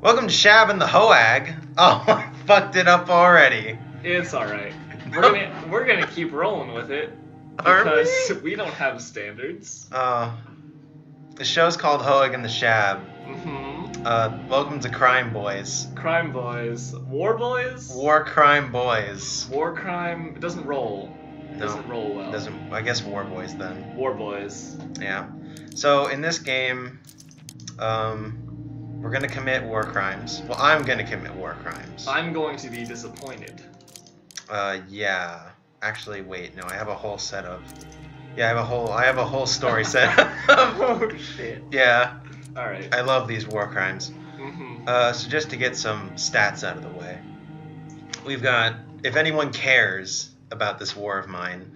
Welcome to Shab and the Hoag. Oh, I fucked it up already. It's alright. We're gonna keep rolling with it. Because we don't have standards. The show's called Hoag the Shab. Mm-hmm. Welcome to Crime Boys. Crime Boys. War Boys? War Crime Boys. War Crime. It doesn't roll. It doesn't roll well. Doesn't. I guess War Boys then. War Boys. Yeah. So in this game, we're gonna commit war crimes. Well, I'm gonna commit war crimes. I'm going to be disappointed. Yeah. Actually, wait. No, I have a whole set of. Yeah, I have a whole story set. Oh shit. Yeah. All right. I love these war crimes. Mm-hmm. So just to get some stats out of the way, we've got, if anyone cares about this war of mine,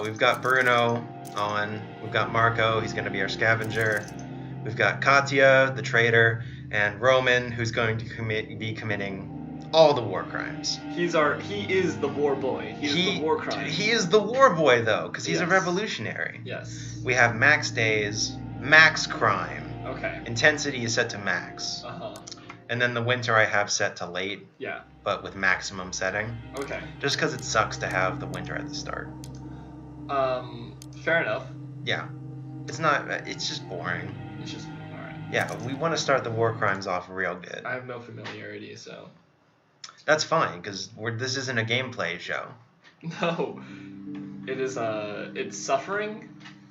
we've got Bruno on, we've got Marco, he's going to be our scavenger, we've got Katya, the traitor, and Roman, who's going to be committing all the war crimes. He is the war boy. He is the war crime. He is the war boy, though, because he's a Yes. revolutionary. Yes. We have max days, max crime. Okay. Intensity is set to max. Uh-huh. And then the winter I have set to late, Yeah. but with maximum setting. Okay. Just because it sucks to have the winter at the start. Fair enough. Yeah. It's just boring. It's just alright. Yeah, we want to start the war crimes off real good. I have no familiarity, so. That's fine, because this isn't a gameplay show. No. It is, it's suffering?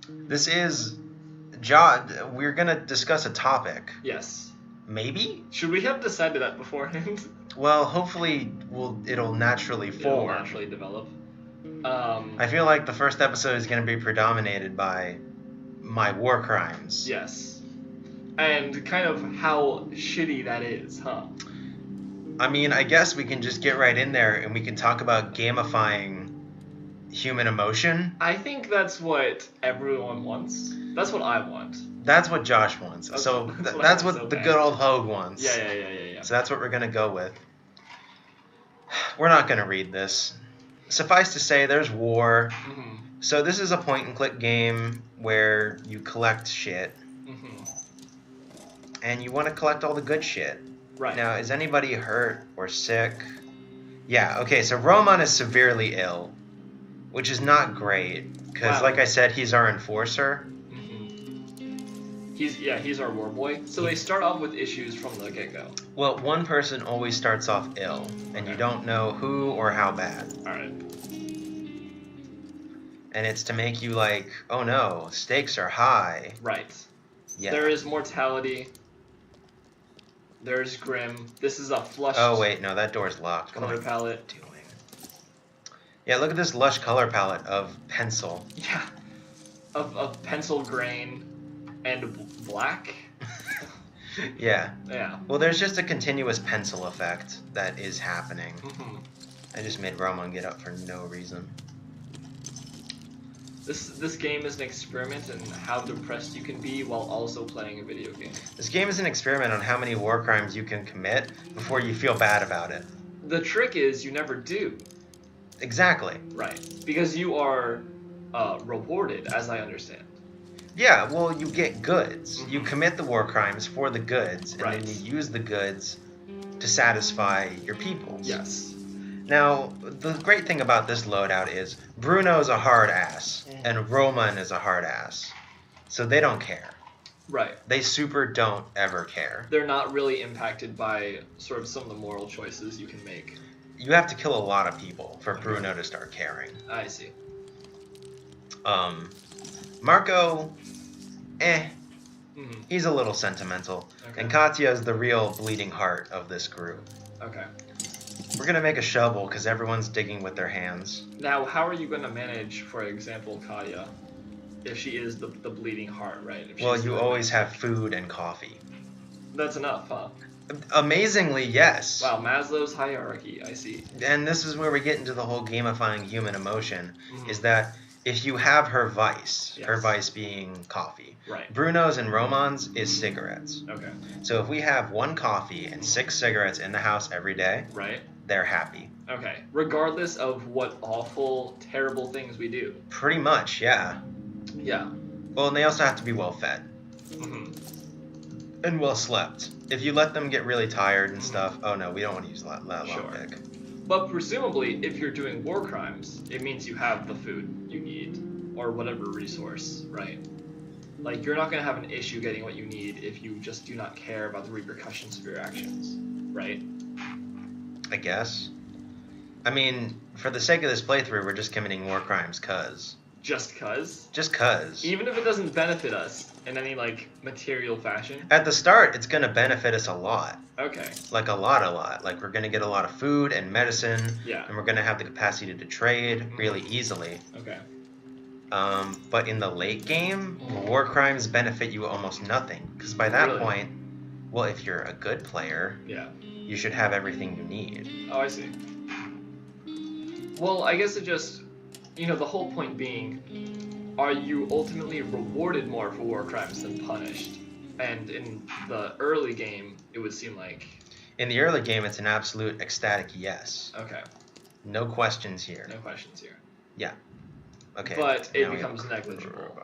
This is, we're going to discuss a topic. Yes. Maybe? Should we have decided that beforehand? Well, hopefully it'll naturally form. It'll naturally develop. I feel like the first episode is going to be predominated by my war crimes. Yes. And kind of how shitty that is, huh? I mean, I guess we can just get right in there and we can talk about gamifying human emotion. I think that's what everyone wants. That's what I want. That's what Josh wants. Okay. So That's what what the I good old Hoag wants. Yeah. So that's what we're going to go with. We're not going to read this. Suffice to say, there's war. Mm-hmm. So this is a point-and-click game where you collect shit. Mm-hmm. And you want to collect all the good shit. Right. Now, is anybody hurt or sick? Yeah, okay, so Roman is severely ill, which is not great, because Wow. like I said, he's our enforcer. Mm-hmm. He's our war boy. So they start off with issues from the get-go. Well, one person always starts off ill, and you Okay. don't know who or how bad. Alright. And it's to make you like, oh no, stakes are high. Right. Yeah. There is mortality. There's grim. This is a flushed Oh wait, no, that door's locked. What am color I palette. doing? Yeah, look at this lush color palette of pencil. Yeah. Of pencil grain and black. Yeah. Yeah. Well, there's just a continuous pencil effect that is happening. Mm-hmm. I just made Roman get up for no reason. This game is an experiment in how depressed you can be while also playing a video game. This game is an experiment on how many war crimes you can commit before you feel bad about it. The trick is you never do. Exactly. Right. Because you are rewarded, as I understand. Yeah, well, you get goods. Mhm. You commit the war crimes for the goods, and Right. then you use the goods to satisfy your peoples. Yes. Now, the great thing about this loadout is Bruno's a hard ass, and Roman is a hard ass. So they don't care. Right. They super don't ever care. They're not really impacted by sort of some of the moral choices you can make. You have to kill a lot of people for Bruno to start caring. I see. Marco, Mm-hmm. he's a little sentimental. Okay. And Katya is the real bleeding heart of this group. Okay. We're gonna make a shovel because everyone's digging with their hands. Now, how are you going to manage, for example, Katya, if she is the bleeding heart, right? If Well, she's you the- always have food and coffee. That's enough, huh? Amazingly, yes. Wow, Maslow's hierarchy, I see. And this is where we get into the whole gamifying human emotion, Mhm. is that if you have her vice, her Yes. vice being coffee, Right. Bruno's and Roman's is cigarettes. Okay. So if we have one coffee and 6 cigarettes in the house every day, Right. they're happy. Okay. Regardless of what awful, terrible things we do. Pretty much, yeah. Yeah. Well, and they also have to be well fed. Mm-hmm. and well slept. If you let them get really tired and stuff, oh no, we don't want to use that lockpick. But presumably, if you're doing war crimes, it means you have the food you need, or whatever resource, right? Like, you're not going to have an issue getting what you need if you just do not care about the repercussions of your actions, right? I guess. I mean, for the sake of this playthrough, we're just committing war crimes, cuz. Just cuz? Just cuz. Even if it doesn't benefit us in any, like, material fashion? At the start, it's going to benefit us a lot. Okay. Like, a lot. Like, we're going to get a lot of food and medicine. Yeah. And we're going to have the capacity to trade really easily. Okay. But in the late game, war crimes benefit you almost nothing. Because by that point, well, if you're a good player, you should have everything you need. Oh, I see. Well, I guess it just, the whole point being, are you ultimately rewarded more for war crimes than punished? And in the early game, it would seem like... In the early game, it's an absolute ecstatic yes. Okay. No questions here. No questions here. Yeah. Okay. But it becomes negligible.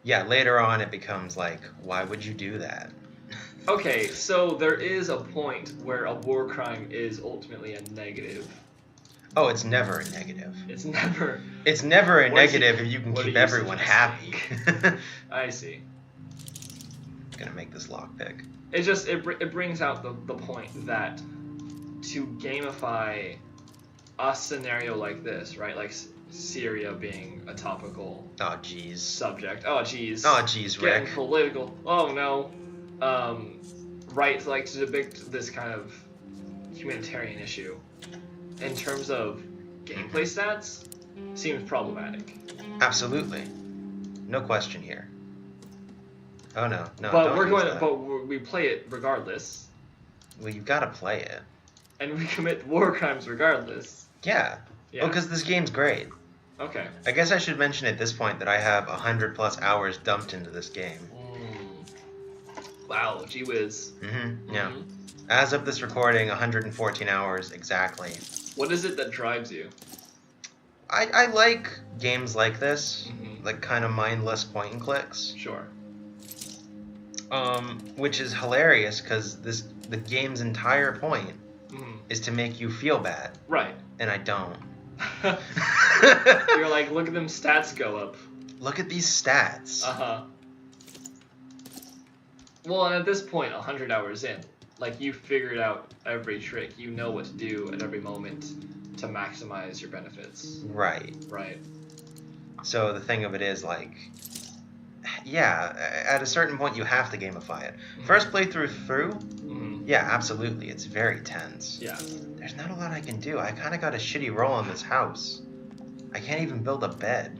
Yeah, later on it becomes like, why would you do that? Okay, so there is a point where a war crime is ultimately a negative. Oh, it's never a negative. It's never... It's never a negative if you can keep everyone happy. I see. I'm gonna make this lockpick. It just, it brings out the point that to gamify a scenario like this, right? Like Syria being a topical subject. Oh, jeez. Oh, jeez, Rick. Getting political. Oh, no. Right, like to depict this kind of humanitarian issue in terms of gameplay stats seems problematic. Absolutely. No question here. Oh, no. But we play it regardless. Well, you've got to play it. And we commit war crimes regardless. Yeah. Well, because this game's great. Okay. I guess I should mention at this point that I have 100+ hours dumped into this game. Wow, gee whiz. Yeah. As of this recording, 114 hours exactly. What is it that drives you? I like games like this, like kind of mindless point and clicks. Sure. Which is hilarious because the game's entire point is to make you feel bad. Right. And I don't. You're like, look at them stats go up. Look at these stats. Uh-huh. Well, and at this point, 100 hours in, like, you figured out every trick. You know what to do at every moment to maximize your benefits. Right. Right. So the thing of it is, like, yeah, at a certain point you have to gamify it. First playthrough through, yeah, absolutely, it's very tense. Yeah. There's not a lot I can do. I kind of got a shitty roll on this house. I can't even build a bed.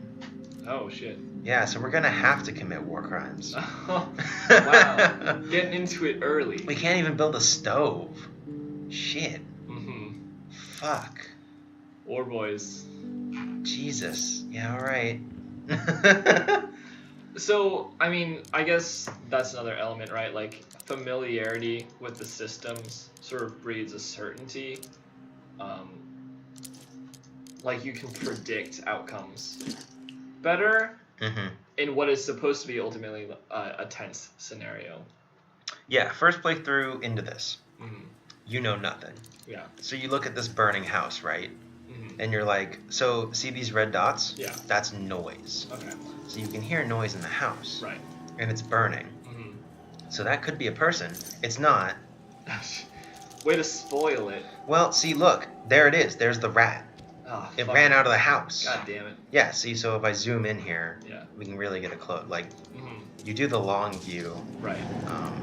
Oh, shit. Yeah, so we're gonna have to commit war crimes. Wow. Getting into it early. We can't even build a stove. Shit. Fuck. War boys. Jesus. Yeah, alright. So, I mean, I guess that's another element, right? Like, familiarity with the systems sort of breeds a certainty. Like, you can predict outcomes better in what is supposed to be ultimately a tense scenario. Yeah, first playthrough into this. You know nothing. Yeah. So you look at this burning house, right? And you're like, so see these red dots? Yeah. That's noise. Okay. So you can hear noise in the house. Right. And it's burning. So that could be a person. It's not. Way to spoil it. Well, see, look. There it is. There's the rat. Oh, it ran out of the house. God damn it. Yeah, see, so if I zoom in here, yeah, we can really get a close. Like, you do the long view. Right.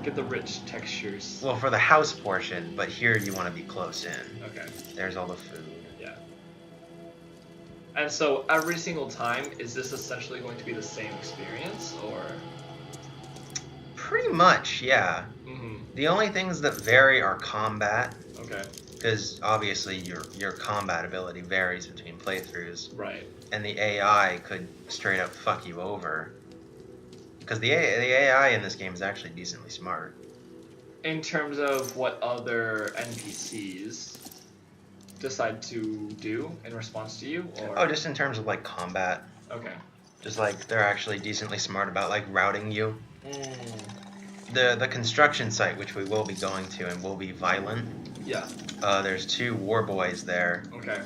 Get the rich textures. Well, for the house portion, but here you want to be close in. Okay. There's all the food. Yeah. And so every single time, is this essentially going to be the same experience, or? Pretty much, yeah. The only things that vary are combat. Okay. Because obviously your combat ability varies between playthroughs. Right. And the AI could straight up fuck you over. Because the AI in this game is actually decently smart. In terms of what other NPCs decide to do in response to you? Or? Oh, just in terms of like combat. Okay. Just like they're actually decently smart about like routing you. the construction site, which we will be going to and will be violent. Yeah. There's 2 war boys there, Okay.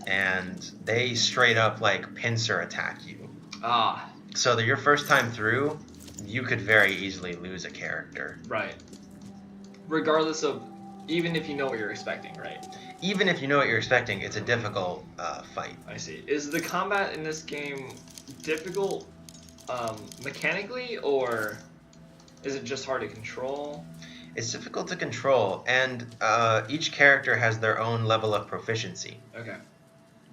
and they straight up like pincer attack you. Ah. So that your first time through, you could very easily lose a character. Right. Regardless of, even if you know what you're expecting, right? Even if you know what you're expecting, it's a difficult fight. I see. Is the combat in this game difficult mechanically, or is it just hard to control? It's difficult to control, and each character has their own level of proficiency. Okay.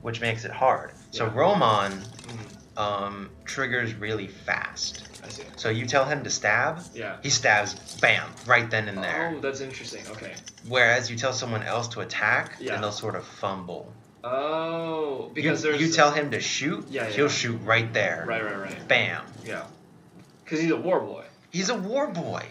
Which makes it hard. So Yeah. Roman Mm-hmm. triggers really fast. I see. So you tell him to stab, Yeah. he stabs, bam, right then and there. Oh, that's interesting. Okay. Whereas you tell someone else to attack, Yeah. and they'll sort of fumble. Oh, because there's... You tell him to shoot, Yeah, he'll yeah. shoot right there. Right. Bam. Yeah. Because he's a war boy. He's a war boy.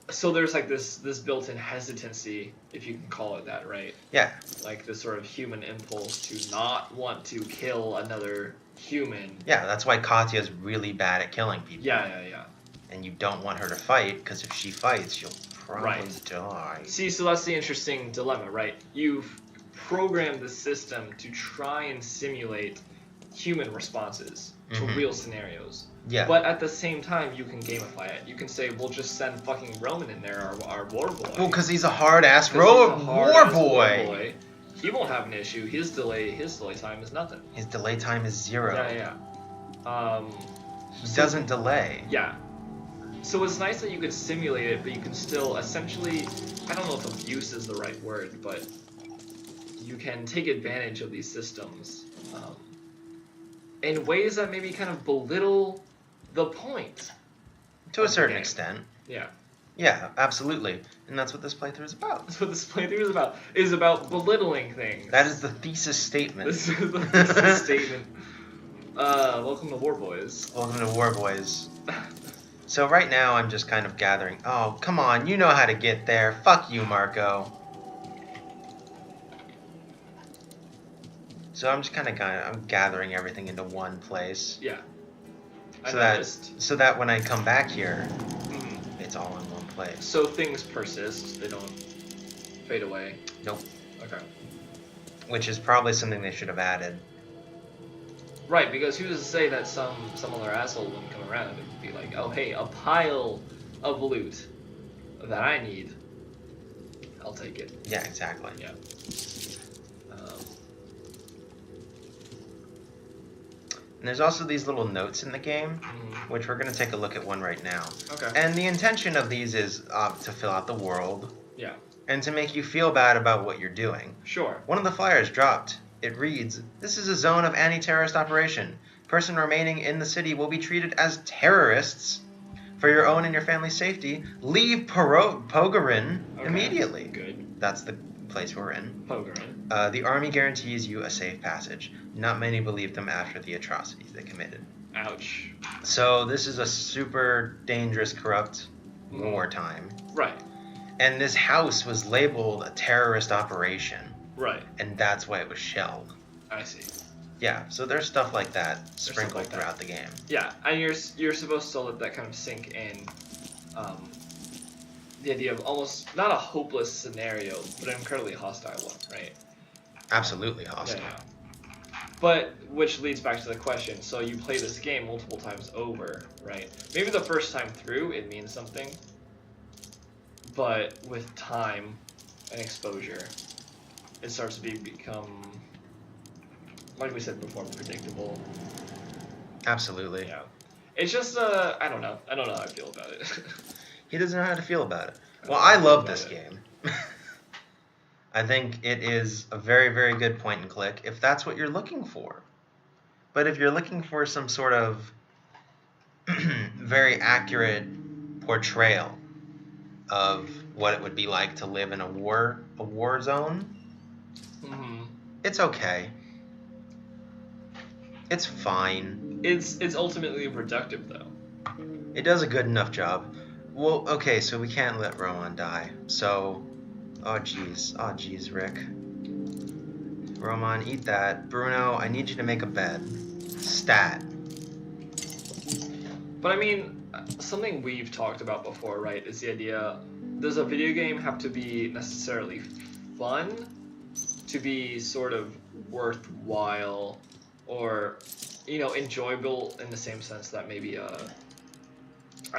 So there's like this built-in hesitancy, if you can call it that, right? Yeah. Like this sort of human impulse to not want to kill another human. Yeah, that's why Katya's really bad at killing people. Yeah. And you don't want her to fight, because if she fights, she'll probably Right. die. See, so that's the interesting dilemma, right? You've programmed the system to try and simulate human responses to Mhm. real scenarios. Yeah. But at the same time, you can gamify it. You can say, we'll just send fucking Roman in there, our war boy. Well, because he's a hard-ass 'Cause he's a war hard-ass boy. He won't have an issue. His delay time is nothing. His delay time is 0. Yeah. He doesn't delay. Yeah. So it's nice that you could simulate it, but you can still essentially, I don't know if abuse is the right word, but you can take advantage of these systems in ways that maybe kind of belittle the point. To a certain game. extent. Yeah. Yeah, absolutely. And that's what this playthrough is about. That's what this playthrough is about belittling things. That is the thesis statement. This is the thesis statement. Welcome to War Boys. Welcome to War Boys. So right now I'm just kind of gathering. Oh, come on, you know how to get there. Fuck you, Marco. So I'm just I'm gathering everything into one place. Yeah. I So noticed. that when I come back here, Mhm. it's all in one place. So things persist. They don't fade away. Nope. Okay. Which is probably something they should have added. Right, because who's to say that some other asshole wouldn't come around and be like, oh hey, a pile of loot that I need. I'll take it. Yeah, exactly. Yeah. And there's also these little notes in the game, Mhm. which we're going to take a look at one right now. Okay. And the intention of these is to fill out the world Yeah. and to make you feel bad about what you're doing. Sure. One of the flyers dropped. It reads, "This is a zone of anti-terrorist operation. Person remaining in the city will be treated as terrorists. For your own and your family's safety, leave Pogarin Okay. immediately." Good. That's the place we're in. Pogarin. The army guarantees you a safe passage. Not many believed them after the atrocities they committed. Ouch. So this is a super dangerous, corrupt wartime. Right. And this house was labeled a terrorist operation. Right. And that's why it was shelled. I see. Yeah, so there's stuff like that sprinkled like that. throughout the game. Yeah, and you're supposed to let that kind of sink in. The idea of almost not a hopeless scenario, but an incredibly hostile one, right? Absolutely hostile. Yeah. But which leads back to the question. So you play this game multiple times over, right? Maybe the first time through it means something, but with time and exposure, it starts to become, like we said before, predictable. Absolutely. Yeah. It's just I don't know. I don't know how I feel about it. He doesn't know how to feel about it. I Well, don't know I how to feel love about this it. game. I think it is a very, very good point and click if that's what you're looking for. But if you're looking for some sort of very accurate portrayal of what it would be like to live in a war zone, Mhm. it's okay. It's fine. It's ultimately reductive though. It does a good enough job. Well, okay, so we can't let Roman die. So, oh jeez, Rick. Roman, eat that. Bruno, I need you to make a bed. Stat. But I mean, something we've talked about before, right, is the idea, does a video game have to be necessarily fun to be sort of worthwhile or, you know, enjoyable in the same sense that maybe I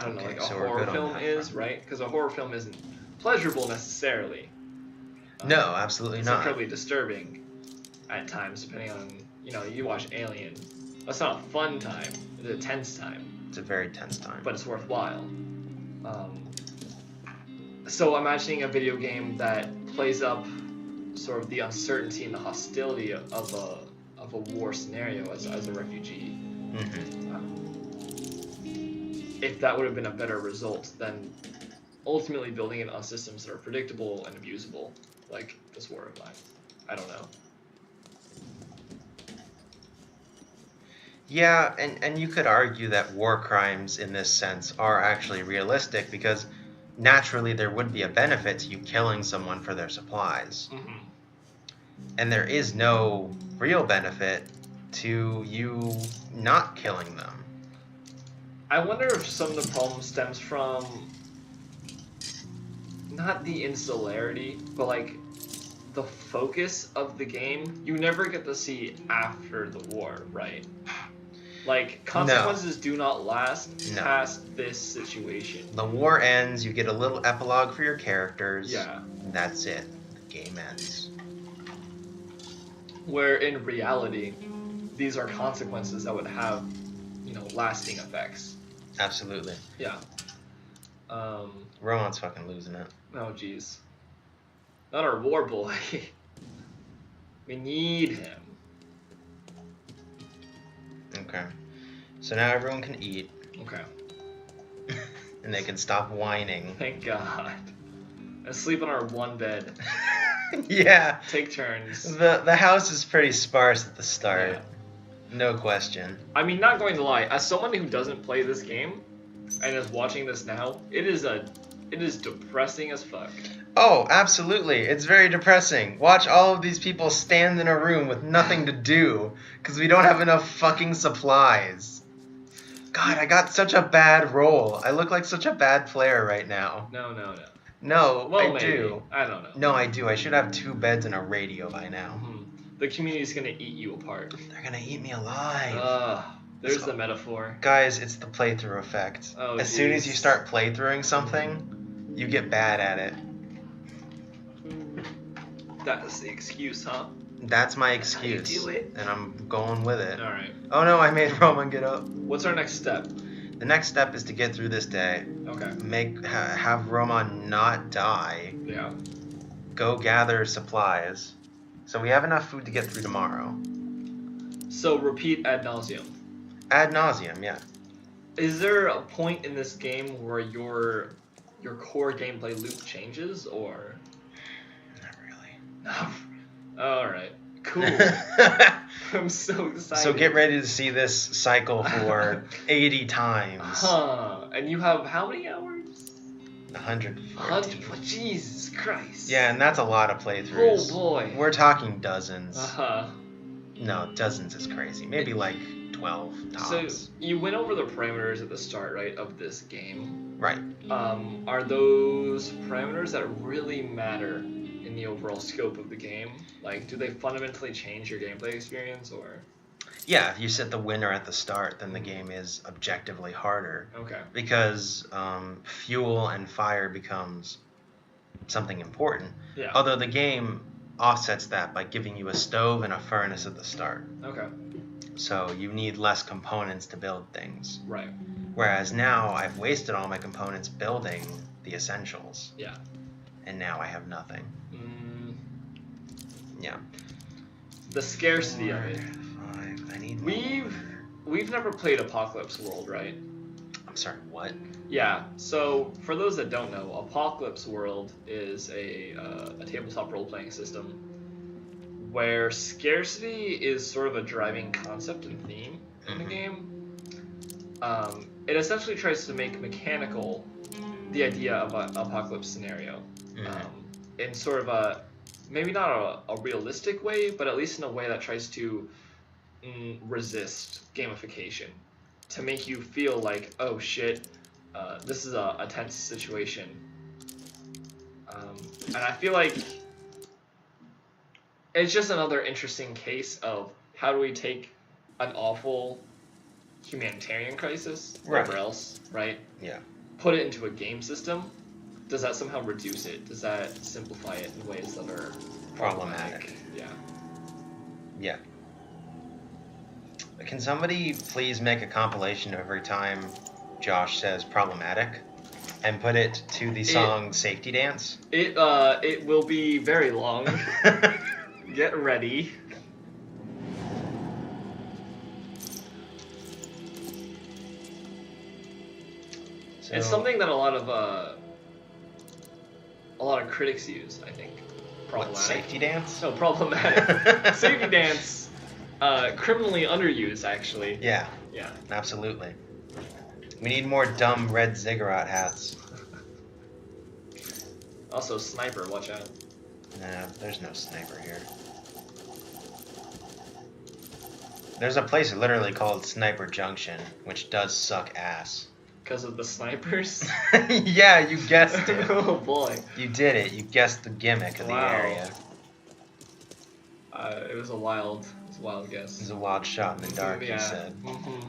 don't know, Okay, like a so we're horror good on film that is, front. right? Because a horror film isn't pleasurable necessarily. No, absolutely It's not. incredibly disturbing at times, depending on, you know, you watch Alien. That's not a fun time. It's a tense time, It's a very tense time. but it's worthwhile. So imagining a video game that plays up sort of the uncertainty and the hostility of a war scenario as a refugee. If that would have been a better result than ultimately building it on systems that are predictable and abusable, like this War of Mine. I don't know. Yeah, and you could argue that war crimes in this sense are actually realistic because naturally there would be a benefit to you killing someone for their supplies. Mm-hmm. And there is no real benefit to you not killing them. I wonder if some of the problem stems from not the insularity, but like the focus of the game. You never get to see after the war, right? Like, consequences do not last past this situation. The war ends, you get a little epilogue for your characters. Yeah. And that's it. The game ends. Where in reality, these are consequences that would have, you know, lasting effects. Absolutely. Yeah. Roman's fucking losing it. Oh, jeez. Not our war boy. We need him. Okay. So now everyone can eat. Okay. And they can stop whining. Thank God. And sleep on our one bed. Yeah. Take turns. The house is pretty sparse at the start. Yeah. No question. I mean, not going to lie, as someone who doesn't play this game and is watching this now, it is depressing as fuck. Oh, absolutely. It's very depressing. Watch all of these people stand in a room with nothing to do because we don't have enough fucking supplies. God, I got such a bad roll. I look like such a bad player right now. No. No, Well, I maybe. do. I don't know. No, I do. I should have 2 beds and a radio by now. Mm-hmm. The community's gonna eat you apart. They're gonna eat me alive. There's the metaphor. Guys, it's the playthrough effect. Oh, as soon as you jeez. start playthroughing something, you get bad at it. That's the excuse, huh? That's my excuse. do it. And I'm going with it. Alright. Oh no, I made Roman get up. What's our next step? The next step is to get through this day. Okay. Have Roman not die. Yeah. Go gather supplies. So we have enough food to get through tomorrow. So repeat ad nauseum. Ad nauseum, yeah. Is there a point in this game where your core gameplay loop changes, or? Not really. Alright. Cool. I'm so excited. So get ready to see this cycle for 80 times. Huh. And you have how many hours? 140. Jesus Christ. Yeah, and that's a lot of playthroughs. Oh boy. We're talking dozens. Uh-huh. No, dozens is crazy. Maybe like 12 tops. So you went over the parameters at the start, right, of this game. Right. Are those parameters that really matter in the overall scope of the game? Like, do they fundamentally change your gameplay experience, or? Yeah, if you set the winner at the start, then the game is objectively harder. Okay. Because fuel and fire becomes something important. Yeah. Although the game offsets that by giving you a stove and a furnace at the start. Okay. So you need less components to build things. Right. Whereas now I've wasted all my components building the essentials. Yeah. And now I have nothing. Yeah. The scarcity of it. 5. I need We've never played Apocalypse World, right? I'm sorry, what? Yeah. So for those that don't know, Apocalypse World is a tabletop role-playing system where scarcity is sort of a driving concept and theme in the game. It essentially tries to make mechanical the idea of an apocalypse scenario in sort of a, maybe not a realistic way, but at least in a way that tries to resist gamification, to make you feel like, oh shit, this is a tense situation. And I feel like it's just another interesting case of how do we take an awful humanitarian crisis, whatever else, right? Yeah. Put it into a game system. Does that somehow reduce it? Does that simplify it in ways that are problematic? Yeah. Yeah. Can somebody please make a compilation of every time Josh says problematic and put it to the song Safety Dance? It will be very long. Get ready. So, it's something that a lot of critics use, I think. Problematic. What, Safety Dance? No, problematic. Safety Dance, criminally underused, actually. Yeah. Yeah. Absolutely. We need more dumb red ziggurat hats. Also, sniper, watch out. Nah, there's no sniper here. There's a place literally called Sniper Junction, which does suck ass. Because of the snipers? Yeah, you guessed it. Oh boy. You did it. You guessed the gimmick of the area. It was a wild guess. It was a wild shot in the dark, yeah. You said. Mm-hmm.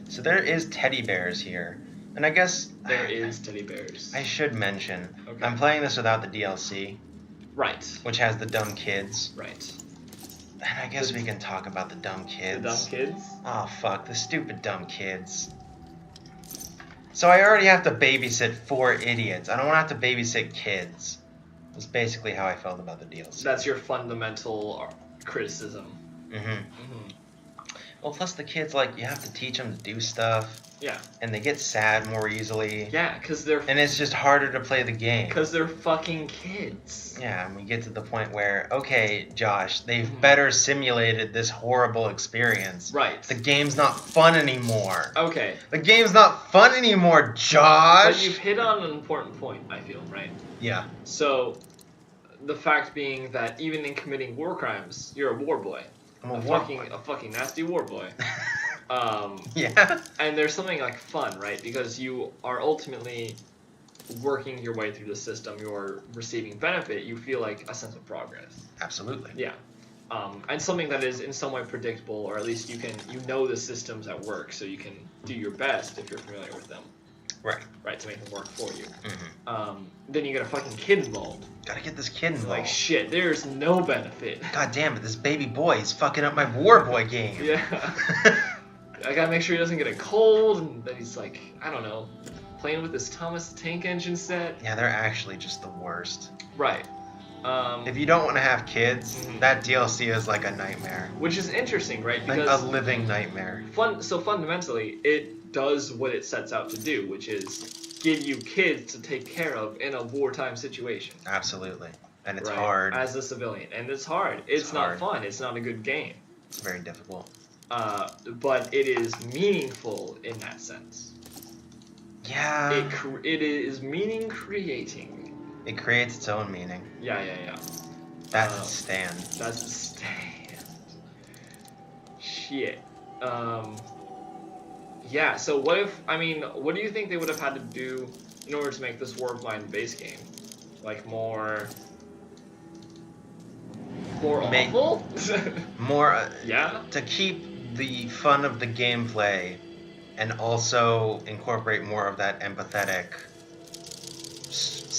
So there is teddy bears here. And I guess... There is teddy bears. I should mention, okay. I'm playing this without the DLC. Right. Which has the dumb kids. Right. And I guess we can talk about the dumb kids. The dumb kids? Oh, fuck. The stupid dumb kids. So I already have to babysit 4 idiots. I don't want to have to babysit kids. That's basically how I felt about the DLC. That's your fundamental criticism. Mm-hmm. Well, plus the kids, like, you have to teach them to do stuff. Yeah. And they get sad more easily. Yeah, because they're... And it's just harder to play the game. Because they're fucking kids. Yeah, and we get to the point where, okay, Josh, they've better simulated this horrible experience. Right. The game's not fun anymore. Okay. The game's not fun anymore, Josh! But you've hit on an important point, I feel, right? Yeah. So, the fact being that even in committing war crimes, you're a war boy. I'm a fucking nasty war boy. Yeah. And there's something like fun, right? Because you are ultimately working your way through the system. You're receiving benefit. You feel like a sense of progress. Absolutely. Yeah. And something that is in some way predictable, or at least you know the systems at work, so you can do your best if you're familiar with them. Right. Right, to make them work for you. Mm-hmm. Then you get a fucking kid involved. Gotta get this kid involved. Like, shit, there's no benefit. God damn it, this baby boy is fucking up my war boy game. Yeah. I gotta make sure he doesn't get a cold, and then he's like, I don't know, playing with this Thomas the Tank Engine set. Yeah, they're actually just the worst. Right. If you don't want to have kids, that DLC is like a nightmare. Which is interesting, right? Because like a living nightmare. So fundamentally, it does what it sets out to do, which is give you kids to take care of in a wartime situation. Absolutely. And it's right? hard. As a civilian. And it's hard. It's not fun. It's not a good game. It's very difficult. But it is meaningful in that sense. Yeah. It is meaning creating. It creates its own meaning. Yeah. That's a stand. That's a stand. Shit. Yeah, so what do you think they would have had to do in order to make this War of Mine base game? Like more awful? More yeah? To keep the fun of the gameplay and also incorporate more of that empathetic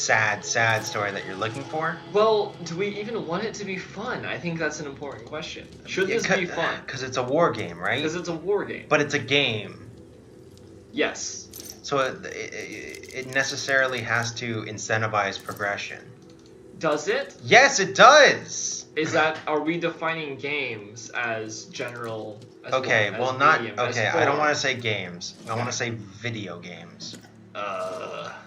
sad story that you're looking for? Well, do we even want it to be fun? I think that's an important question. Should this be fun? Because it's a war game, right? Because it's a war game. But it's a game. Yes. So it necessarily has to incentivize progression. Does it? Yes, it does! Are we defining games as general... As okay, well, not... Okay, I don't want to say games. I want to say video games.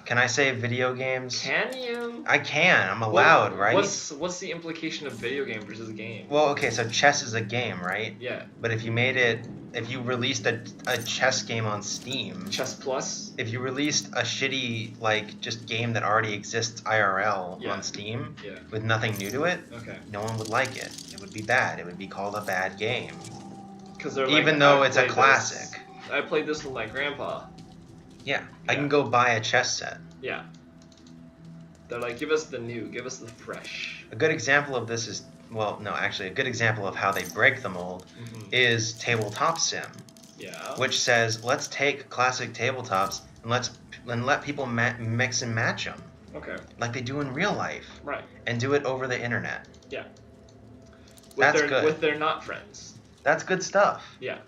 Can I say video games? Can you? I can. I'm allowed, right? What's the implication of video game versus game? Well, okay, so chess is a game, right? Yeah. But if you released a chess game on Steam... Chess Plus? If you released a shitty, like, just game that already exists IRL on Steam with nothing new to it, no one would like it. It would be bad. It would be called a bad game. Because they're even though it's a classic. I played this with my grandpa. Yeah, I can go buy a chess set. Yeah. They're like, give us the new, give us the fresh. A good example of this is, well, no, actually, a good example of how they break the mold is Tabletop Sim. Yeah. Which says, let's take classic tabletops and let people mix and match them. Okay. Like they do in real life. Right. And do it over the internet. Yeah. That's good. With their not friends. That's good stuff. Yeah.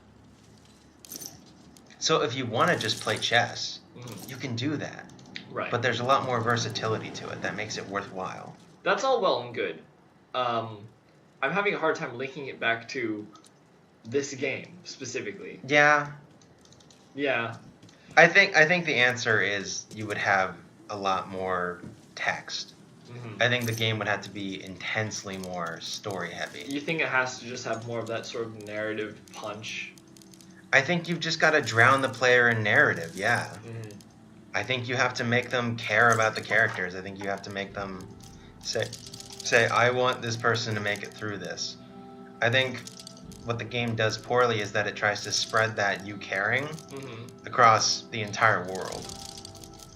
So if you want to just play chess, you can do that. Right. But there's a lot more versatility to it that makes it worthwhile. That's all well and good. I'm having a hard time linking it back to this game specifically. Yeah. Yeah. I think the answer is you would have a lot more text. I think the game would have to be intensely more story heavy. You think it has to just have more of that sort of narrative punch? I think you've just got to drown the player in narrative, yeah. I think you have to make them care about the characters. I think you have to make them say, I want this person to make it through this. I think what the game does poorly is that it tries to spread that you caring across the entire world.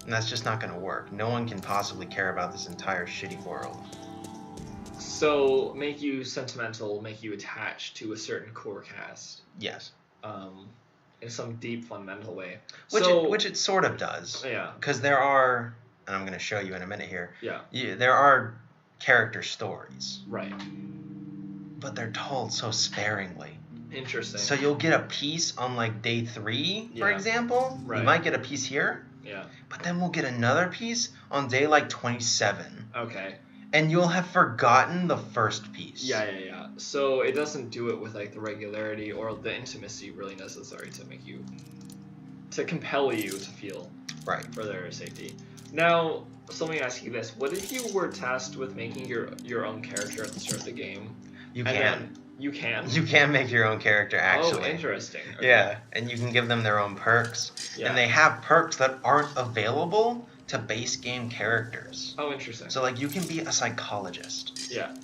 And that's just not going to work. No one can possibly care about this entire shitty world. So, make you sentimental, make you attached to a certain core cast. Yes. In some deep, fundamental way. Which it sort of does. Yeah. Because there are, and I'm going to show you in a minute here. Yeah. There are character stories. Right. But they're told so sparingly. Interesting. So you'll get a piece on like day 3, for example. Right. You might get a piece here. Yeah. But then we'll get another piece on day like 27. Okay. And you'll have forgotten the first piece. Yeah. So it doesn't do it with like the regularity or the intimacy really necessary to compel you to feel for their safety. Now, so let me ask you this: what if you were tasked with making your own character at the start of the game? You can. You can. You can make your own character, actually. Oh, interesting. Okay. Yeah, and you can give them their own perks. Yeah. And they have perks that aren't available to base game characters. Oh, interesting. So, like, you can be a psychologist. Yeah.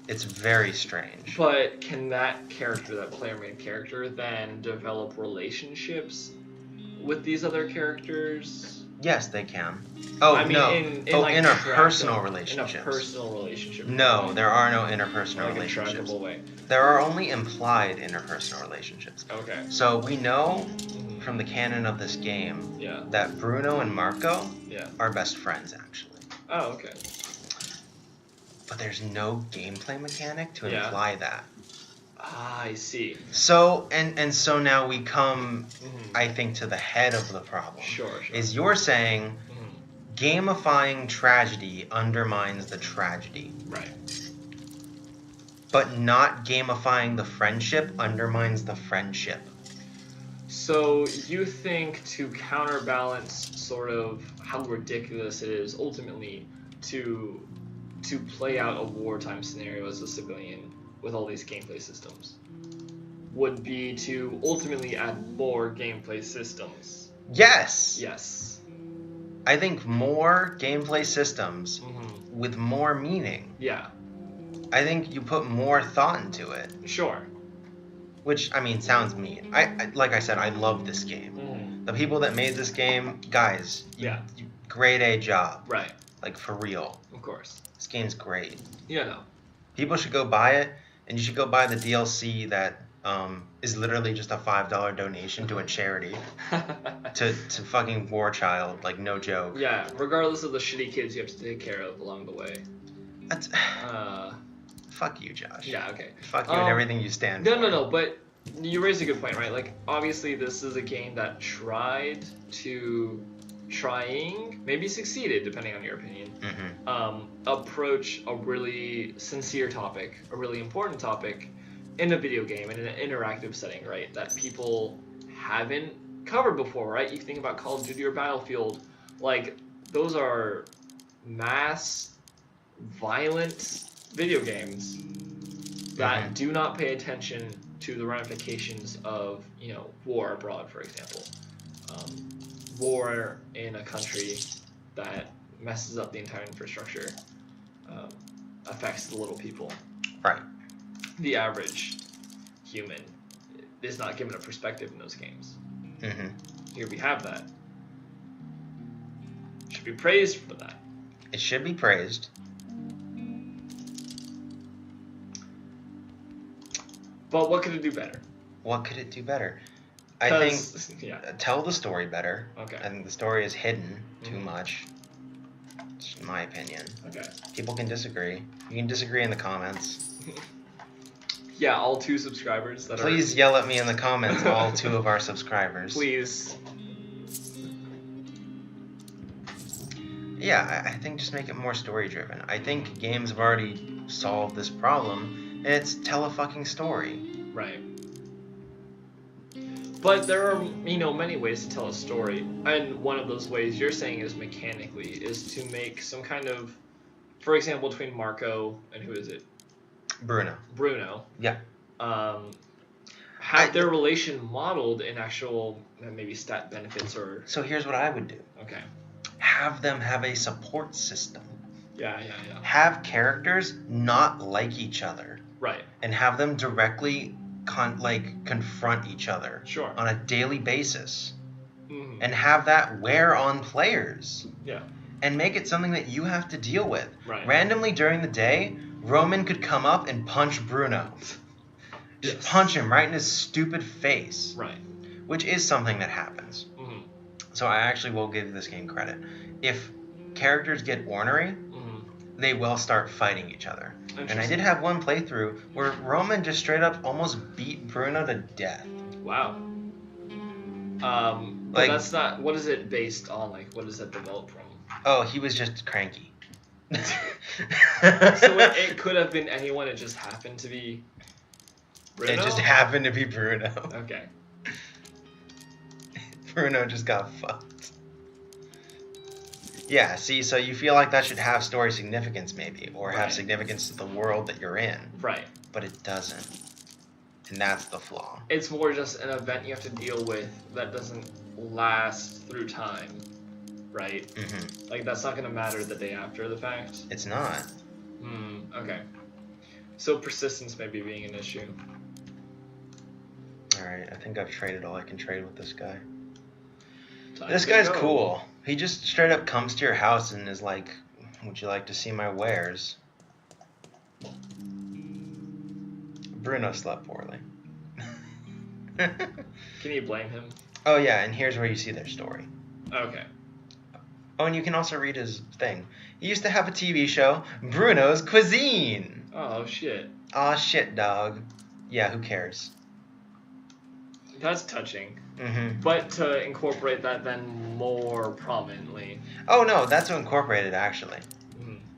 It's very strange. But can that character, that player-made character, then develop relationships with these other characters? Yes, they can. Oh, I mean, no. Interpersonal relationships. In a personal relationship. No, there are no interpersonal like relationships. A trackable way. There are only implied interpersonal relationships. Okay. So we know from the canon of this game that Bruno and Marco are best friends, actually. Oh, okay. But there's no gameplay mechanic to imply that. Ah, I see. So and so now we come, I think, to the head of the problem. Sure. Is you're saying gamifying tragedy undermines the tragedy. Right. But not gamifying the friendship undermines the friendship. So you think to counterbalance sort of how ridiculous it is ultimately to play out a wartime scenario as a civilian with all these gameplay systems would be to ultimately add more gameplay systems. Yes. Yes. I think more gameplay systems with more meaning. Yeah. I think you put more thought into it. Sure. Which, I mean, sounds mean. I like I said, I love this game. The people that made this game, guys, you grade A job. Right. Like, for real. Of course. This game's great. Yeah, no. People should go buy it, and you should go buy the DLC that is literally just a $5 donation to a charity to fucking War Child, like, no joke. Yeah, regardless of the shitty kids you have to take care of along the way. That's fuck you, Josh. Yeah, okay. Fuck you and everything you stand for. No, but you raised a good point, right? Like, obviously this is a game that maybe succeeded, depending on your opinion, approach a really sincere topic, a really important topic in a video game, in an interactive setting, right? That people haven't covered before, right? You think about Call of Duty or Battlefield, like, those are mass, violent video games that do not pay attention to the ramifications of, war abroad, for example. War in a country that messes up the entire infrastructure affects the little people. Right. The average human is not given a perspective in those games. Mm-hmm. Here we have that. Should be praised for that. It should be praised. But what could it do better? What could it do better? I think yeah. Tell the story better. Okay. I think the story is hidden too much. It's my opinion. Okay. People can disagree. You can disagree in the comments. Yeah, all 2 subscribers that Please yell at me in the comments, all 2 of our subscribers. Please. Yeah, I think just make it more story driven. I think games have already solved this problem, and it's tell a fucking story. Right. But there are, many ways to tell a story, and one of those ways you're saying is mechanically, is to make some kind of, for example, between Marco and who is it? Bruno. Yeah. Have their relation modeled in actual, maybe stat benefits or... So here's what I would do. Okay. Have them have a support system. Yeah. Have characters not like each other. Right. And have them directly confront each other. Sure. On a daily basis. Mm-hmm. And have that wear on players. Yeah. And make it something that you have to deal with. Right. Randomly during the day, Roman could come up and punch Bruno. Just punch him right in his stupid face. Right. Which is something that happens. Mm-hmm. So I actually will give this game credit. If characters get ornery, they will start fighting each other. And I did have one playthrough where Roman just straight up almost beat Bruno to death. Wow. But that's not... What is it based on? What does that develop from? Oh, he was just cranky. So it could have been anyone, it just happened to be Bruno? It just happened to be Bruno. Okay. Bruno just got fucked. Yeah, see, so you feel like that should have story significance maybe, or have significance to the world that you're in. Right. But it doesn't. And that's the flaw. It's more just an event you have to deal with that doesn't last through time. Right? Mm-hmm. That's not going to matter the day after the fact? It's not. Okay. So persistence may be being an issue. Alright, I think I've traded all I can trade with this guy. This guy's cool. He just straight up comes to your house and is like, would you like to see my wares? Bruno slept poorly. Can you blame him? Oh yeah, and here's where you see their story. Okay. Oh, and you can also read his thing. He used to have a TV show, Bruno's Cuisine. Oh, shit. Aw, shit, dog. Yeah, who cares? That's touching. Mm-hmm. But to incorporate that then more prominently. Oh, no, that's to incorporate it, actually.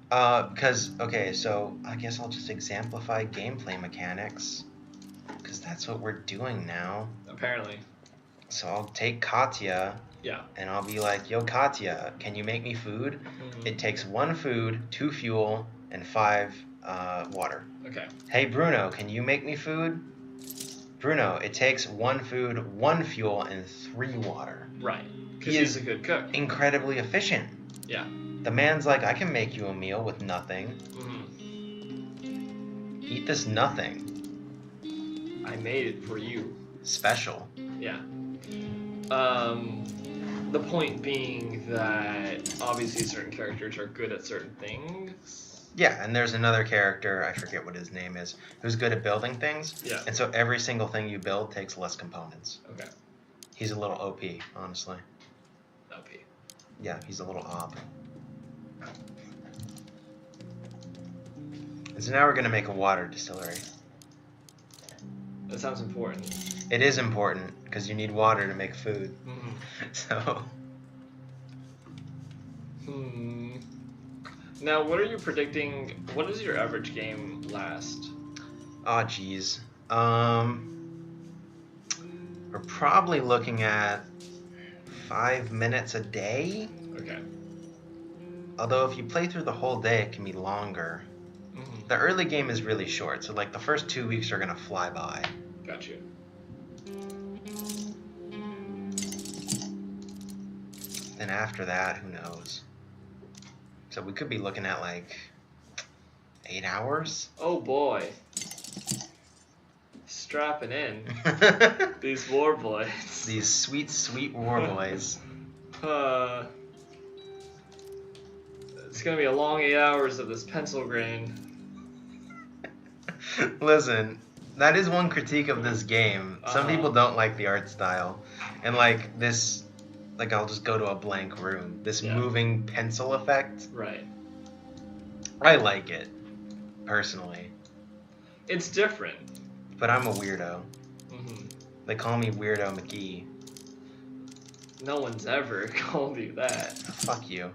Because, okay, so I guess I'll just exemplify gameplay mechanics. Because that's what we're doing now. Apparently. So I'll take Katya. Yeah. And I'll be like, yo, Katya, can you make me food? It takes 1 food, 2 fuel, and 5 water. Okay. Hey, Bruno, can you make me food? Bruno, it takes 1 food, 1 fuel, and 3 water. Right. Because he's a good cook. Incredibly efficient. Yeah. The man's like, I can make you a meal with nothing. Eat this nothing. I made it for you. Special. Yeah. The point being that obviously certain characters are good at certain things. Yeah, and there's another character, I forget what his name is, who's good at building things. Yeah. And so every single thing you build takes less components. Okay. He's a little OP, honestly. OP. Yeah, he's a little op. And so now we're going to make a water distillery. That sounds important. It is important, because you need water to make food. So... Now, what are you predicting? What does your average game last? Oh, geez. We're probably looking at 5 minutes a day. Okay. Although if you play through the whole day, it can be longer. The early game is really short, so like the first 2 weeks are gonna fly by. Got you. Then after that, who knows? So we could be looking at like 8 hours. Oh boy. strapping in. These war boys. These sweet, sweet war boys. It's gonna be a long 8 hours of this pencil grain. Listen, that is one critique of this game. Some people don't like the art style. And like this, like I'll just go to a blank room. This moving pencil effect. Right. I like it, personally. It's different. But I'm a weirdo. Mm-hmm. They call me Weirdo McGee. No one's ever called you that. Fuck you.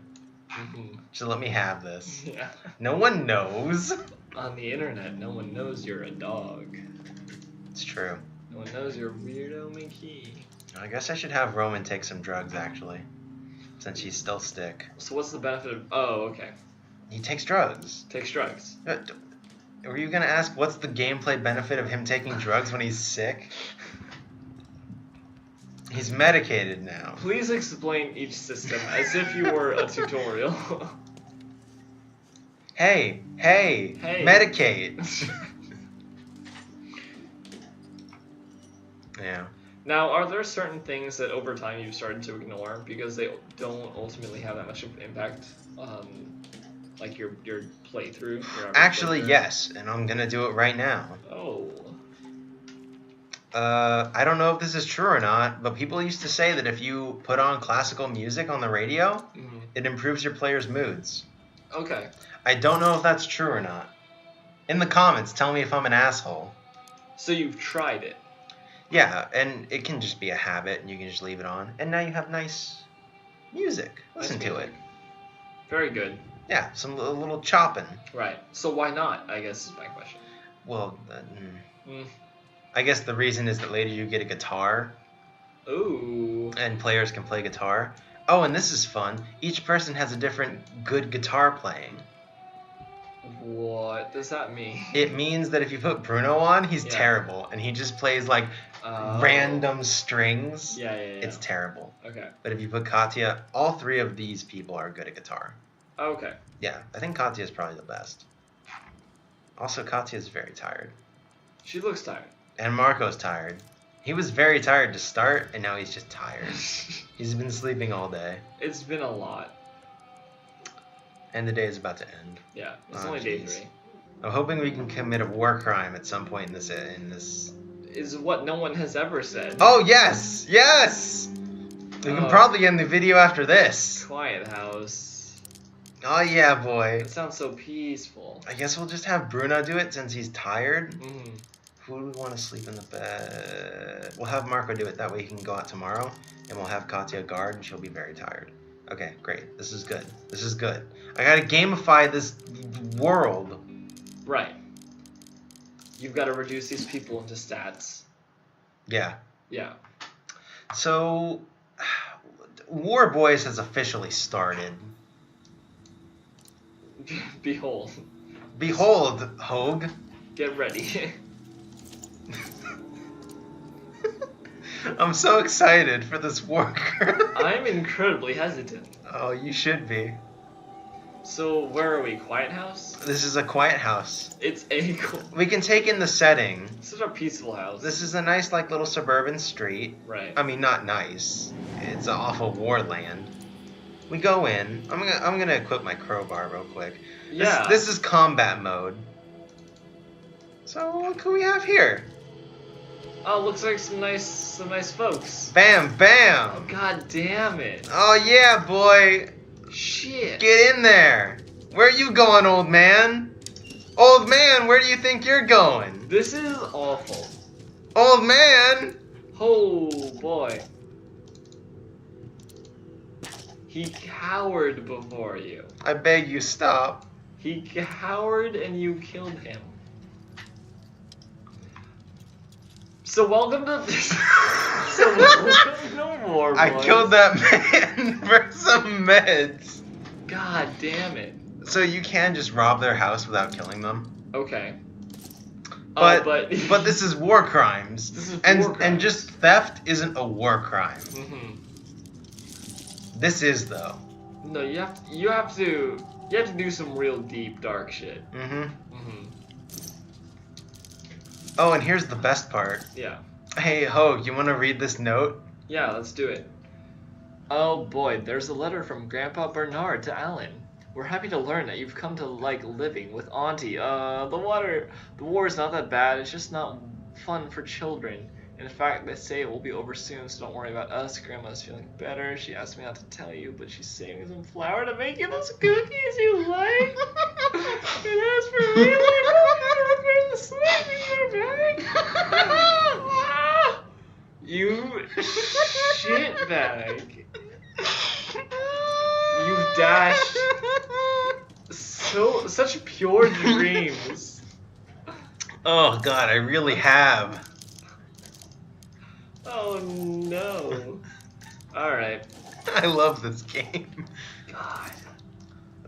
Mm-hmm. Just let me have this. Yeah. No one knows. On the internet, no one knows you're a dog. It's true. No one knows you're Weirdo McGee. I guess I should have Roman take some drugs, actually. Since he's still sick. So what's the benefit of... Oh, okay. He takes drugs. Takes drugs. Were you gonna ask what's the gameplay benefit of him taking drugs when he's sick? He's medicated now. Please explain each system as if you were a tutorial. Hey, medicate. Yeah. Now, are there certain things that over time you've started to ignore because they don't ultimately have that much of an impact on, like, your playthrough? Your Actually, playthrough? yes, and I'm gonna do it right now. Oh. I don't know if this is true or not, but people used to say that if you put on classical music on the radio, it improves your players' moods. Okay. I don't know if that's true or not. In the comments, tell me if I'm an asshole. So you've tried it? Yeah, and it can just be a habit, and you can just leave it on, and now you have nice music. Listen to it. Very good. Yeah, some little chopping. Right. So why not, I guess is my question. Well, I guess the reason is that later you get a guitar. Ooh. And players can play guitar. Oh, and this is fun. Each person has a different good guitar playing. What does that mean? It means that if you put Bruno on, he's terrible, and he just plays like random strings. Yeah. It's terrible. Okay. But if you put Katya, all three of these people are good at guitar. Okay. Yeah, I think Katya is probably the best. Also, Katya is very tired. She looks tired. And Marco's tired. He was very tired to start, and now he's just tired. He's been sleeping all day. It's been a lot. And the day is about to end. Yeah, it's only day 3. I'm hoping we can commit a war crime at some point in this. Is what no one has ever said. Oh yes, yes. We can probably end the video after this. Quiet house. Oh yeah, boy. It sounds so peaceful. I guess we'll just have Bruno do it since he's tired. Mm-hmm. Who do we want to sleep in the bed? We'll have Marco do it. That way he can go out tomorrow, and we'll have Katya guard, and she'll be very tired. Okay, great. This is good. This is good. I gotta gamify this world. Right. You've got to reduce these people into stats. Yeah. Yeah. So, War Boys has officially started. Behold. Behold, Hoag. Get ready. I'm so excited for this work. I'm incredibly hesitant. Oh, you should be. So, where are we? Quiet house? This is a quiet house. It's a... We can take in the setting. This is a peaceful house. This is a nice, like, little suburban street. Right. I mean, not nice. It's off of war land. We go in. I'm gonna equip my crowbar real quick. Yeah. This is combat mode. So, what can we have here? Oh, looks like some nice folks. Bam, bam! Oh, God damn it. Oh, yeah, boy! Shit. Get in there! Where are you going, old man? Old man, where do you think you're going? This is awful. Old man! Oh, boy. He cowered before you. I beg you, stop. He cowered and you killed him. So welcome to this. So welcome to War Boys. I killed that man for some meds. God damn it. So you can just rob their house without killing them. Okay. But but this is war crimes. This is and war crimes. And just theft isn't a war crime. Mm-hmm. This is though. No, you have to do some real deep dark shit. Mm-hmm. Mm-hmm. Oh, and here's the best part. Yeah. Hey, Hoag, you want to read this note? Yeah, let's do it. Oh boy, there's a letter from Grandpa Bernard to Alan. We're happy to learn that you've come to like living with Auntie. The war is not that bad. It's just not fun for children. In fact, they say it will be over soon, so don't worry about us. Grandma's feeling better. She asked me not to tell you, but she's saving some flour to make you those cookies you like. And as for me, we're the sleep in your bag. You shitbag. You've dashed such pure dreams. Oh, God, I really have. Oh no. Alright. I love this game. God.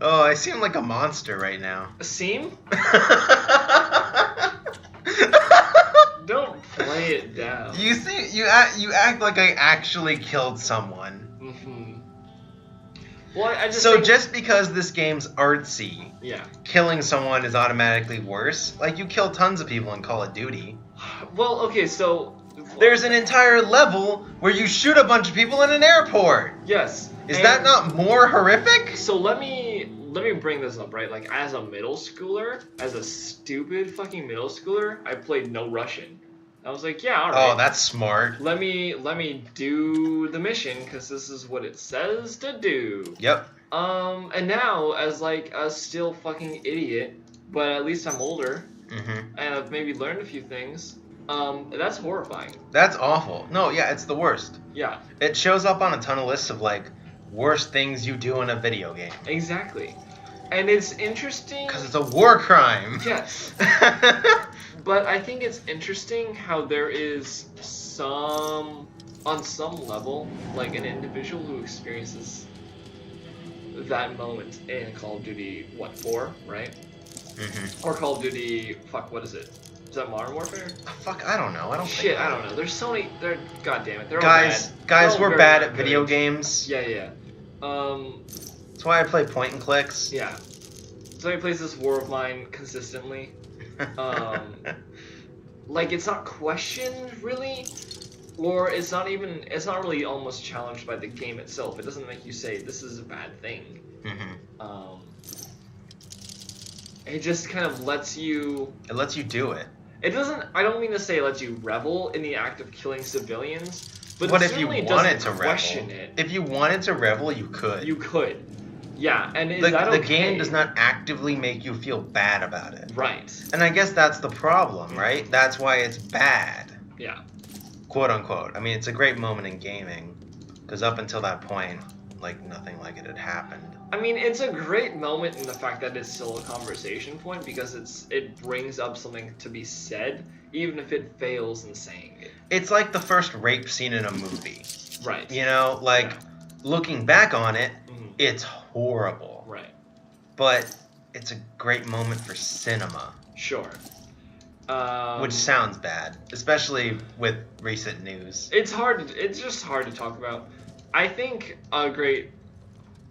Oh, I seem like a monster right now. Seem? Don't play it down. You see, you act like I actually killed someone. Mm-hmm. Well, I just So think... just because this game's artsy, Yeah. killing someone is automatically worse. Like, you kill tons of people in Call of Duty. Well, okay, so... There's an entire level where you shoot a bunch of people in an airport. Yes. Is that not more horrific? So let me bring this up, right? Like, as a middle schooler, as a stupid fucking middle schooler, I played no Russian. I was like, yeah, alright. Oh, that's smart. Let me do the mission, because this is what it says to do. Yep. And now, as like a still fucking idiot, but at least I'm older, Mm-hmm. and I've maybe learned a few things, that's horrifying. That's awful. No, yeah, it's the worst. Yeah. It shows up on a ton of lists of, like, worst things you do in a video game. Exactly. And it's interesting... Because it's a war crime. Yes. But I think it's interesting how there is on some level, like an individual who experiences that moment in Call of Duty, 4, right? Mm-hmm. Or Call of Duty, what is it? Is that Modern Warfare? Fuck, I don't know. I don't Shit, think I don't know. There's so many, god damn it, they're Guys, all bad. guys, They're all we're very bad not at video good. games. Yeah. That's why I play point and clicks. Yeah. So he plays this war of mine consistently. Like, it's not questioned, really, or it's not really almost challenged by the game itself. It doesn't make you say, this is a bad thing. Mm-hmm. It just kind of lets you... It lets you do it. It doesn't... I don't mean to say it lets you revel in the act of killing civilians, but What it if you certainly wanted doesn't to question revel? it. If you wanted to revel, you could. You could. Yeah, and is The that okay? game does not actively make you feel bad about it. Right. And I guess that's the problem, right? That's why it's bad. Yeah. Quote unquote. I mean, it's a great moment in gaming. Because up until that point, like, nothing like it had happened. I mean, it's a great moment in the fact that it's still a conversation point because it brings up something to be said, even if it fails in saying it. It's like the first rape scene in a movie. Right. You know, like, Yeah. looking back on it, Mhm. it's horrible. Right. But it's a great moment for cinema. Sure. Which sounds bad, especially with recent news. It's just hard to talk about. I think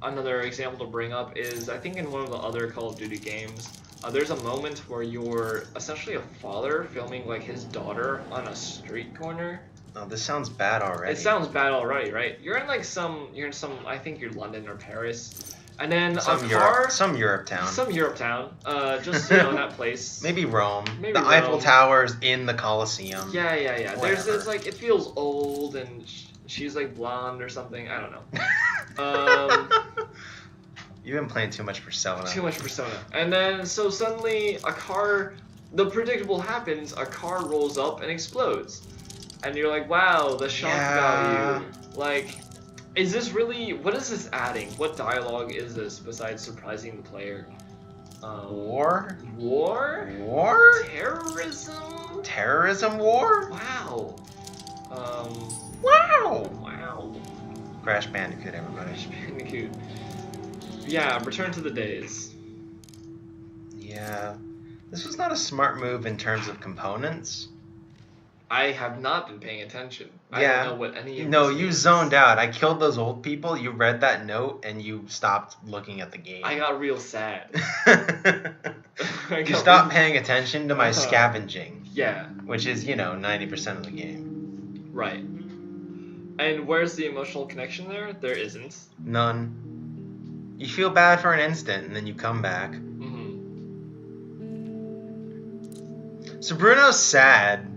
another example to bring up is, I think in one of the other Call of Duty games, there's a moment where you're essentially a father filming like his daughter on a street corner. Oh, this sounds bad already. It sounds bad already, right? You're in I think you're London or Paris, and then some Europe town. Some Europe town, just that place. Maybe Rome. Maybe the Rome. Eiffel Tower's in the Colosseum. Yeah. Whatever. It's like, it feels old, and she's like blonde or something. I don't know. You've been playing too much Persona. Too much Persona. And then, so suddenly, the predictable happens, a car rolls up and explodes. And you're like, wow, the shock value. Like, is this really, what is this adding? What dialogue is this besides surprising the player? War? War? War? Terrorism? Terrorism war? Wow. Wow. Crash Bandicoot, everybody. Crash Bandicoot. Yeah, Return to the Days. Yeah. This was not a smart move in terms of components. I have not been paying attention. Yeah. I don't know what any of No, this you is. zoned out. I killed those old people, you read that note, and you stopped looking at the game. I got real sad. You stopped paying attention to my scavenging. Yeah, which is, 90% of the game. right. And where's the emotional connection there? There isn't. None. You feel bad for an instant, and then you come back. Mm-hmm. So Bruno's sad.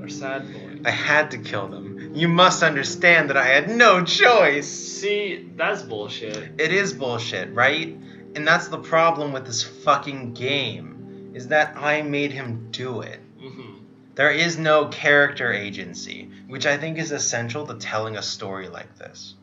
Our sad boy. I had to kill them. You must understand that I had no choice. See, that's bullshit. It is bullshit, right? And that's the problem with this fucking game, is that I made him do it. Mm-hmm. There is no character agency, which I think is essential to telling a story like this.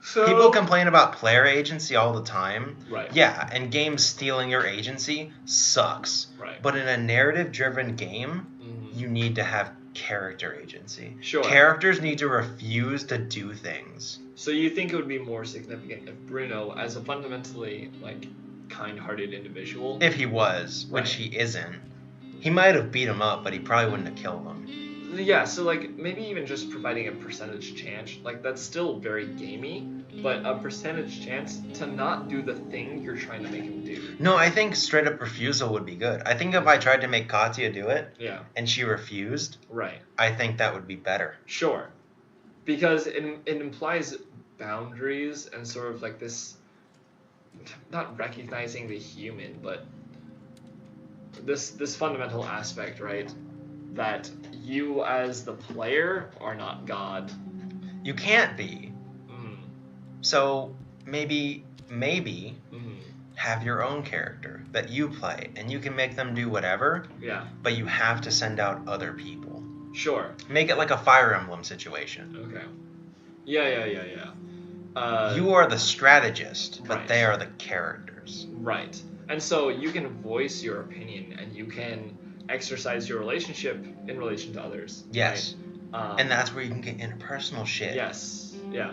So People complain about player agency all the time. Right. Yeah, and games stealing your agency sucks. Right. But in a narrative-driven game, Mm-hmm. you need to have character agency. Sure. Characters need to refuse to do things. So you think it would be more significant if Bruno, as a fundamentally kind-hearted individual, If he was, which Right. he isn't. He might have beat him up, but he probably wouldn't have killed him. yeah, so maybe even just providing a percentage chance, that's still very gamey, but a percentage chance to not do the thing you're trying to make him do. No, I think straight up refusal would be good. I think if I tried to make Katya do it Yeah, and she refused, right. I think that would be better. Sure. Because it implies boundaries and sort of this, not recognizing the human, but this fundamental aspect, right? That you as the player are not God. You can't be. Mm. So maybe Mm. have your own character that you play, and you can make them do whatever, Yeah, but you have to send out other people. sure. Make it like a Fire Emblem situation. Okay. Yeah. You are the strategist, but Right. they are the characters. Right. And so you can voice your opinion and you can exercise your relationship in relation to others. Yes. Right? And that's where you can get interpersonal shit. Yes. Yeah.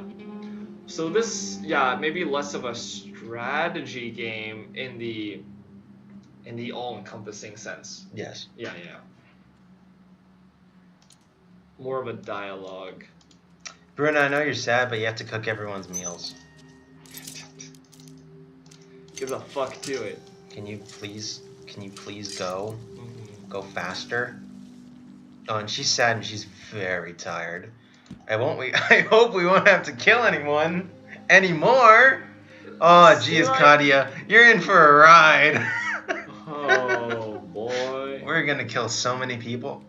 So this, maybe less of a strategy game in the all-encompassing sense. Yes. Yeah. More of a dialogue. Bruno, I know you're sad, but you have to cook everyone's meals. Give a fuck to it. Can you please go? Mm-hmm. Go faster? Oh, and she's sad and she's very tired. I hope we won't have to kill anyone anymore. Oh, geez, Katya, you're in for a ride. Oh boy. We're gonna kill so many people.